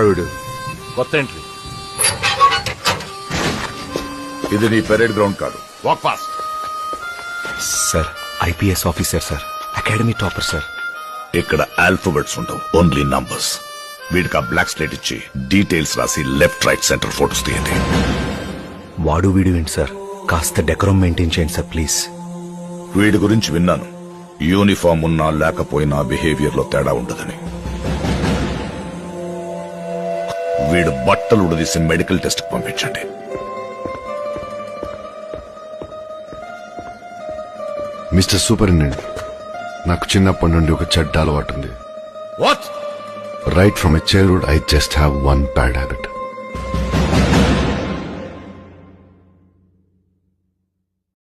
వీడు? కొత్త ఎంట్రీ. ఇది నీ పెరేడ్ గ్రౌండ్ కాదు. Walk fast. Sir IPS officer sir, academy topper sir. ఇక్కడ ఆల్ఫాబెట్స్ ఉండవు, ఓన్లీ నంబర్స్. వీడికి ఆ బ్లాక్ స్లేట్ ఇచ్చి డీటెయిల్స్ రాసి లెఫ్ట్ రైట్ సెంటర్ ఫోటోస్ తీయండి. వాడు వీడు ఏంటి సార్, కాస్త డెకరం మెయింటైన్ చేయండి సార్ ప్లీజ్. వీడి గురించి విన్నాను, యూనిఫామ్ ఉన్నా లేకపోయినా బిహేవియర్ లో తేడా ఉండదని. వీడు బట్టలు ఉడదీసి మెడికల్ టెస్ట్ పంపించండి. మిస్టర్ సూపరింటెండెంట్, నాకు చిన్నప్పటి నుండి ఒక చెడ్డ అలవాటు ఉంది. What? Right from a childhood I just have one bad habit.